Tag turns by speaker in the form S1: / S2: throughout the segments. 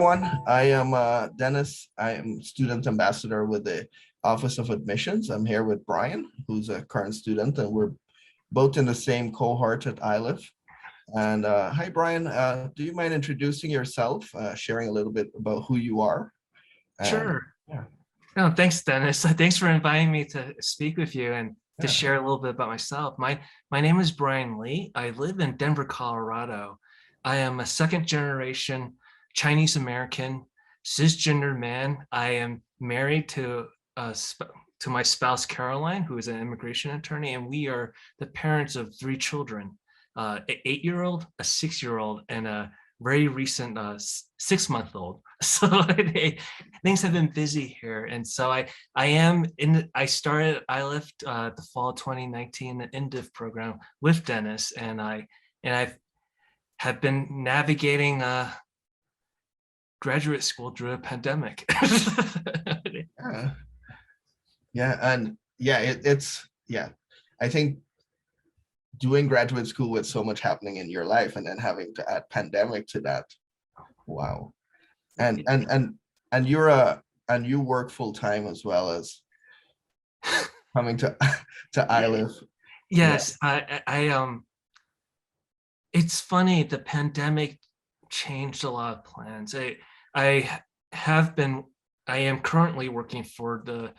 S1: everyone. I am Dennis. I am student ambassador with the Office of Admissions. I'm here with Brian, who's a current student, and we're both in the same cohort at Iliff. And hi, Brian. Do you mind introducing yourself, sharing a little bit about who you are? And
S2: Sure.
S1: yeah,
S2: No, thanks, Dennis. Thanks for inviting me to speak with you and to
S1: yeah.
S2: share a little bit about myself. My name is Brian Lee. I live in Denver, Colorado. I am a second generation Chinese American cisgender man. I am married to my spouse Caroline, who is an immigration attorney, and we are the parents of three children: an 8-year-old, a 6-year-old, and a very recent 6-month-old. So things have been busy here, and so I started Iliff the fall 2019, the MDiv program with Dennis, and I have been navigating graduate school through a pandemic.
S1: Yeah, yeah, and yeah, it's yeah. I think doing graduate school with so much happening in your life and then having to add pandemic to that. Wow. And you're and you work full time as well as coming to Iliff. Yeah.
S2: Yes, it's funny, the pandemic changed a lot of plans. I have been, I am currently working for the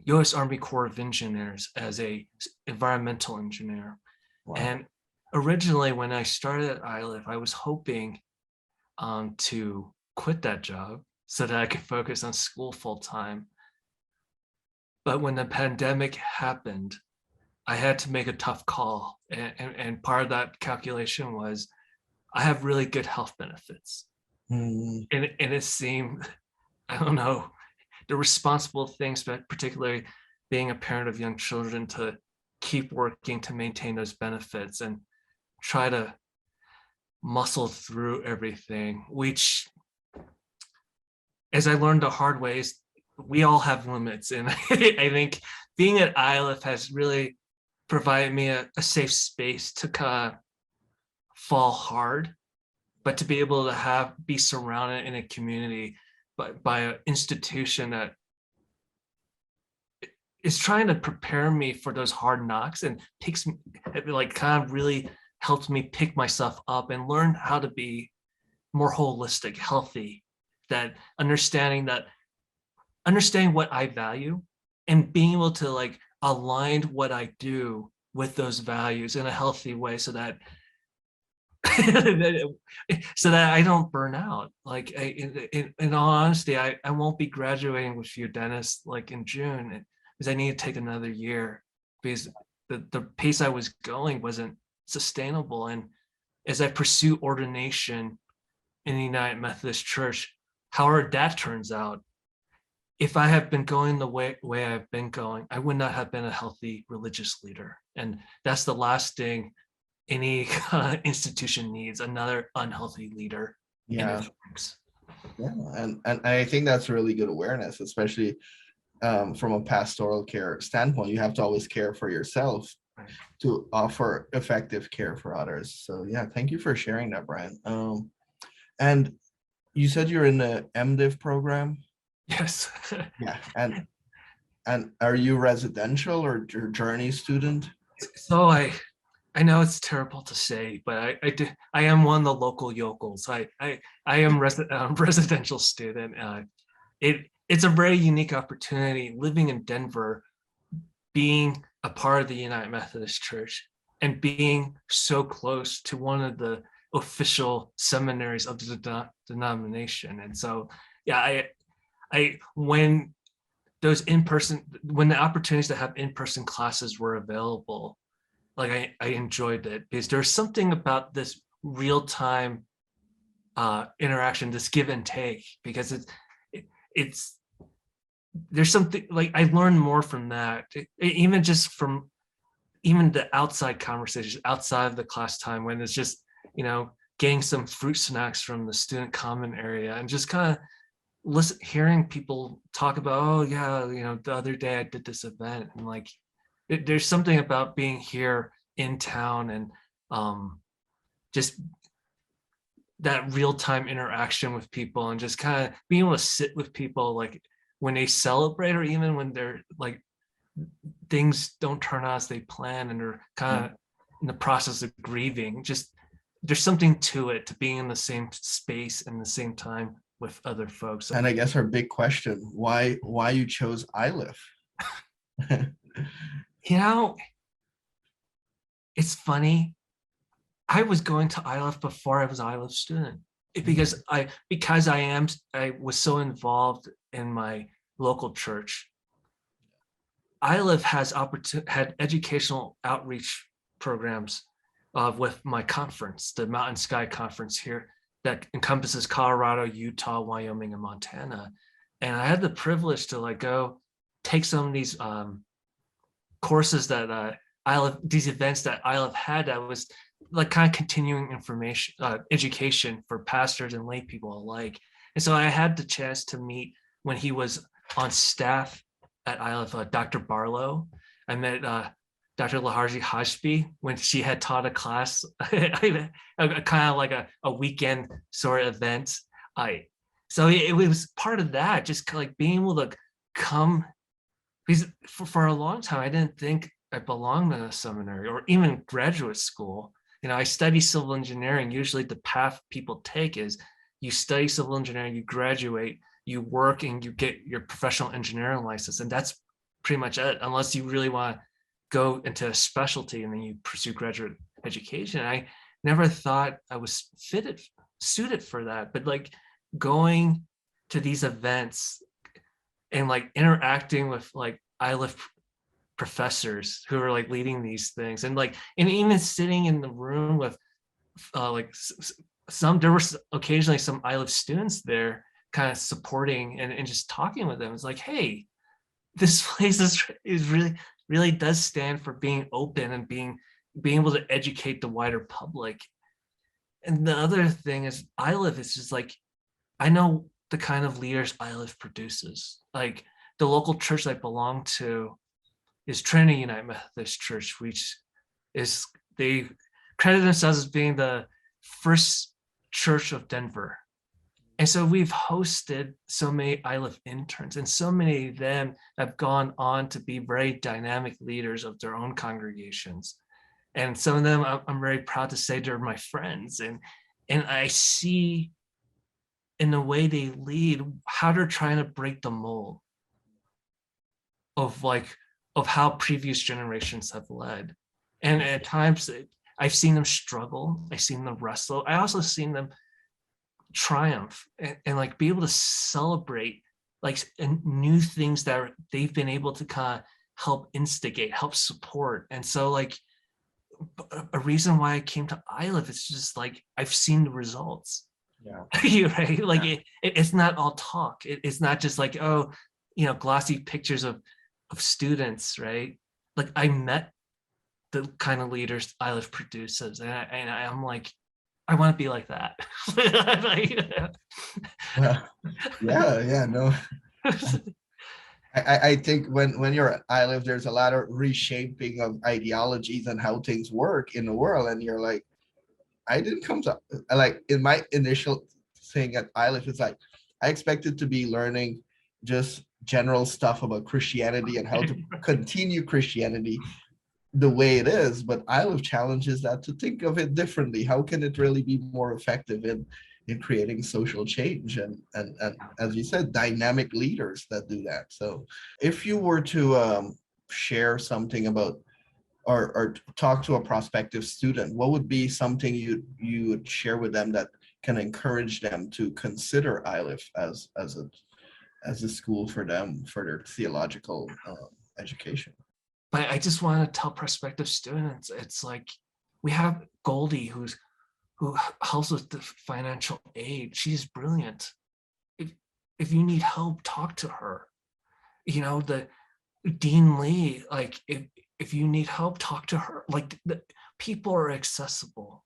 S2: U.S. Army Corps of Engineers as a environmental engineer.
S1: Wow.
S2: And originally when I started at Iliff, I was hoping to quit that job so that I could focus on school full time. But when the pandemic happened, I had to make a tough call. And part of that calculation was I have really good health benefits.
S1: Mm,
S2: And it seemed, I don't know, the responsible things, but particularly being a parent of young children, to keep working to maintain those benefits and try to muscle through everything, which, as I learned the hard way, is we all have limits. And I think being at Iliff has really provided me a safe space to kind of fall hard, but to be able to be surrounded in a community by an institution that is trying to prepare me for those hard knocks and kind of really helps me pick myself up and learn how to be more holistic, healthy, that understanding what I value and being able to align what I do with those values in a healthy way so that I don't burn out. In all honesty, I won't be graduating with you, Dennis, in June, because I need to take another year because the pace I was going wasn't sustainable. And as I pursue ordination in the United Methodist Church, however that turns out, if I had been going the way I've been going, I would not have been a healthy religious leader. And that's the last thing any institution needs: another unhealthy leader.
S1: yeah. Yeah. And I think that's really good awareness, especially from a pastoral care standpoint. You have to always care for yourself to offer effective care for others. So yeah, thank you for sharing that, Brian. And you said you're in the MDiv program.
S2: Yes.
S1: Yeah. And are you residential or your journey student?
S2: So I know it's terrible to say, but I am one of the local yokels. I am residential student. It's a very unique opportunity living in Denver, being a part of the United Methodist Church and being so close to one of the official seminaries of the denomination. And so, yeah, when the opportunities to have in-person classes were available, I enjoyed it because there's something about this real-time interaction, this give and take, because it's there's something I learned more from that, even just from even the outside conversations outside of the class time, when it's just getting some fruit snacks from the student common area and just kind of hearing people talk about, oh yeah, the other day I did this event, and there's something about being here in town and just that real-time interaction with people and just kind of being able to sit with people like when they celebrate or even when they're like things don't turn out as they plan and they're kind of in the process of grieving. Just there's something to it, to being in the same space and the same time with other folks.
S1: And I guess our big question, why you chose Iliff?
S2: You know, it's funny. I was going to Iliff before I was an Iliff student because I was so involved in my local church. Iliff had educational outreach programs with my conference, the Mountain Sky Conference here, that encompasses Colorado, Utah, Wyoming, and Montana. And I had the privilege to like go take some of these courses that these events that Iliff had that was like kind of continuing information, education for pastors and lay people alike. And so I had the chance to meet when he was on staff at Iliff, Dr. Barlow. I met Dr. Laharji Hashbi when she had taught a class, kind of like a weekend sort of event. So it was part of that, just like being able to come, because for a long time, I didn't think I belonged in a seminary or even graduate school. You know, I study civil engineering. Usually the path people take is you study civil engineering, you graduate, you work, and you get your professional engineering license. And that's pretty much it, unless you really want to go into a specialty and then you pursue graduate education. I never thought I was suited for that. But like going to these events and like interacting with like Iliff professors who are like leading these things, and like and even sitting in the room with like there were occasionally some Iliff students there kind of supporting and just talking with them. It's like, hey, this place is really does stand for being open and being able to educate the wider public. And the other thing is Iliff is just like, I know the kind of leaders Iliff produces. Like the local church I belong to is Trinity United Methodist Church, which is, they credit themselves as being the first church of Denver. And so we've hosted so many Iliff interns, and so many of them have gone on to be very dynamic leaders of their own congregations. And some of them I'm very proud to say they're my friends. And I see in the way they lead how they're trying to break the mold of how previous generations have led. And at times I've seen them struggle, I've seen them wrestle, I also seen them triumph and like be able to celebrate like new things that they've been able to kind of help instigate, help support. And so like a reason why I came to Iliff is just like I've seen the results. Yeah. Right? Like yeah. It's not all talk. It's not just like, oh, you know, glossy pictures of students, right? Like I met the kind of leaders Iliff produces, and I'm like, I want to be like that.
S1: Yeah, no. I think when you're at Iliff, there's a lot of reshaping of ideologies and how things work in the world, and you're like, I didn't come to, like in my initial thing at Iliff, it's like I expected to be learning just general stuff about Christianity and how to continue Christianity the way it is, but Iliff challenges that to think of it differently. How can it really be more effective in creating social change and as you said, dynamic leaders that do that? So if you were to share something about or talk to a prospective student, what would be something you would share with them that can encourage them to consider Iliff as a school for them for their theological education?
S2: But I just want to tell prospective students, it's like we have Goldie who helps with the financial aid. She's brilliant. If you need help, talk to her. You know, the Dean Lee, like if you need help, talk to her. Like the people are accessible.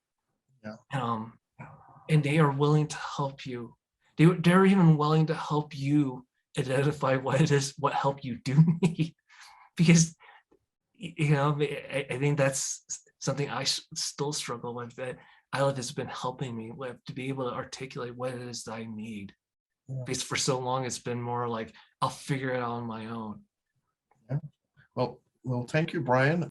S2: Yeah. And they are willing to help you. They're even willing to help you identify what help you do need, because you know, I think that's something I still struggle with. That Iliff has been helping me to be able to articulate what it is that I need.
S1: Yeah.
S2: Because for so long, it's been more like, I'll figure it out on my own.
S1: Yeah. Well, thank you, Brian.